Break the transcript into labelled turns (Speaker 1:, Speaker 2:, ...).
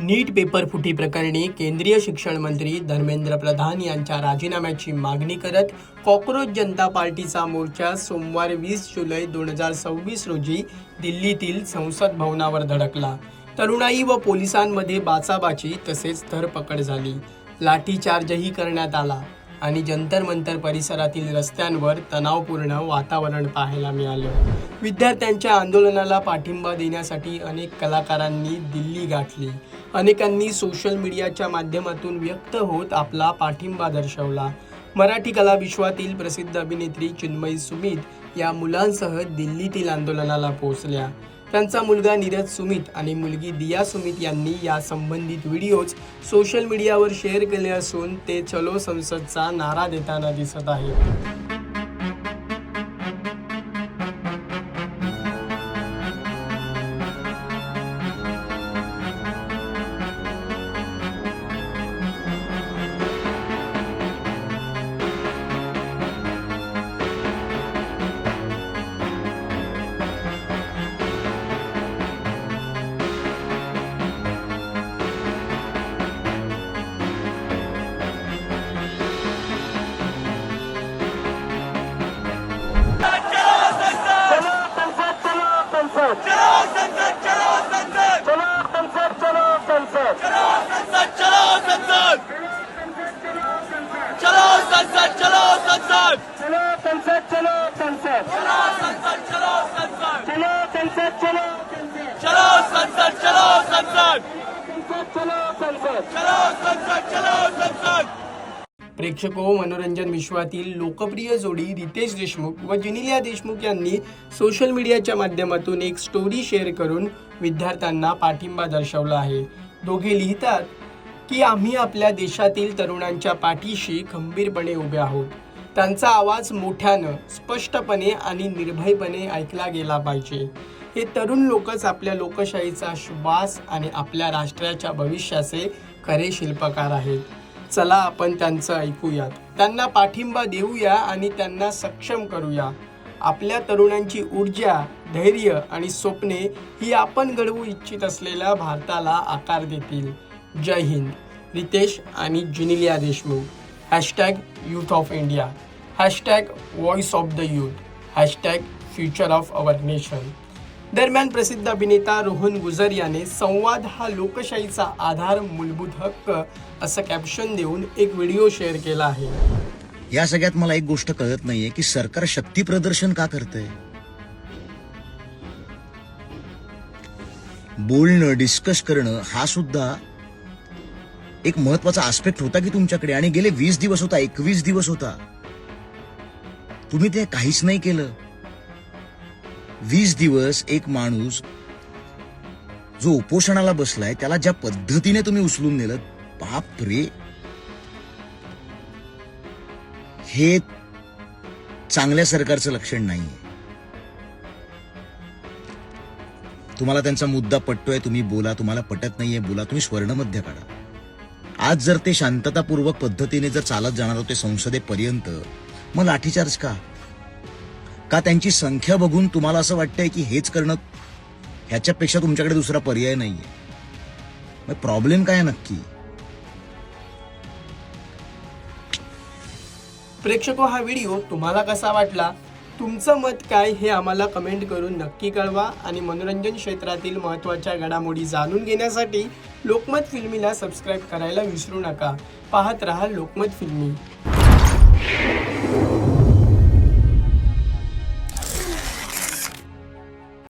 Speaker 1: नीट paper फुटी प्रकरणी केंद्रीय शिक्षण मंत्री धर्मेंद्र प्रधान यांच्या राजीनाम्याची मागणी करत कॉकरोच जनता पार्टीचा मोर्चा सोमवार 20 जुलै 2026 रोजी दिल्लीतील संसद भवनावर धडकला। तरुणाई व पोलिसांमध्ये बाचाबाची तसेच धरपकड झाली, लाठीचार्जही करण्यात आला आणि जंतर मंतर परिसरातील रस्त्यांवर तणावपूर्ण वातावरण पाहायला मिळालं। विद्यार्थ्यांच्या आंदोलनाला पाठिंबा देण्यासाठी अनेक कलाकारांनी दिल्ली गाठली। अनेकांनी सोशल मीडियाच्या माध्यमातून व्यक्त होत आपला पाठिंबा दर्शवला। मराठी कला विश्वातील प्रसिद्ध अभिनेत्री चिन्मयी सुमित या मुलांसह दिल्लीतील आंदोलनाला पोहोचल्या। त्यांचा मुलगा नीरज सुमित आणि मुलगी दिया सुमित यांनी या संबंधित व्हिडिओज सोशल मीडियावर शेअर केले असून ते चलो संसदचा नारा देताना दिसत आहेत। प्रेक्षको, मनोरंजन विश्वातील लोकप्रिय जोडी रितेश देशमुख व जेनेलिया देशमुख यांनी सोशल मीडियाच्या माध्यमातून एक स्टोरी शेअर करून विद्यार्थ्यांना पाठिंबा दर्शवला आहे। दोघे लिहितात की आम्ही आपल्या देशातील तरुणांच्या पाठीशी खंबीरपणे उभे आहोत। त्यांचा आवाज मोठ्यानं, स्पष्टपणे आणि निर्भयपणे ऐकला गेला पाहिजे। हे तरुण लोकच आपल्या लोकशाहीचा श्वास आणि आपल्या राष्ट्राच्या भविष्याचे खरे शिल्पकार आहेत। चला आपण त्यांचं ऐकूयात, त्यांना पाठिंबा देऊया आणि त्यांना सक्षम करूया। आपल्या तरुणांची ऊर्जा, धैर्य आणि स्वप्ने ही आपण घडवू इच्छित असलेल्या भारताला आकार देतील। जय हिंद। रितेश आणि Genelia Deshmukh. #Youth of India, #voice of the youth, #future of our nation. दरम्यान प्रसिद्ध अभिनेता रोहन गुजर याने संवाद हा लोकशाहीचा आधार, मूलभूत हक्क असं कॅप्शन देऊन एक व्हिडिओ शेअर केला आहे।
Speaker 2: या सगळ्यात मला एक गोष्ट कळत नाहीये की सरकार शक्ती प्रदर्शन का करतंय। बोलणं, डिस्कस करणं हा सुद्धा एक महत्वाचा आस्पेक्ट होता की तुमच्याकडे, आणि गेले 20 दिवस होता, 21 दिवस होता, तुम्ही ते काहीच नाही केलं। 20 दिवस एक माणूस जो उपोषणाला बसलाय त्याला ज्या पद्धतीने तुम्ही उचलून नेलं, बाप रे, हे चांगल्या सरकारचं लक्षण नाहीये। तुम्हाला त्यांचा मुद्दा पटतोय, तुम्ही बोला, तुम्हाला पटत नाहीये बोला, तुम्ही स्वर्णमध्य काढा। आज जर ते शांततापूर्वक पद्धतीने जर चालत जाणार होते संसदेपर्यंत, मग लाठीचार्ज का? त्यांची संख्या बघून तुम्हाला असं वाटतंय की हेच करणं, ह्याच्यापेक्षा तुमच्याकडे दुसरा पर्याय नाहीये? मग प्रॉब्लेम काय नक्की?
Speaker 1: प्रेक्षको, हा व्हिडिओ तुम्हाला कसा वाटला? तुमचं मत काय हे आम्हाला कमेंट करून नक्की कळवा आणि मनोरंजन क्षेत्रातील महत्त्वाच्या घडामोडी जाणून घेण्यासाठी लोकमत फिल्मीला सबस्क्राईब करायला विसरू नका। पाहत रहा लोकमत फिल्मी।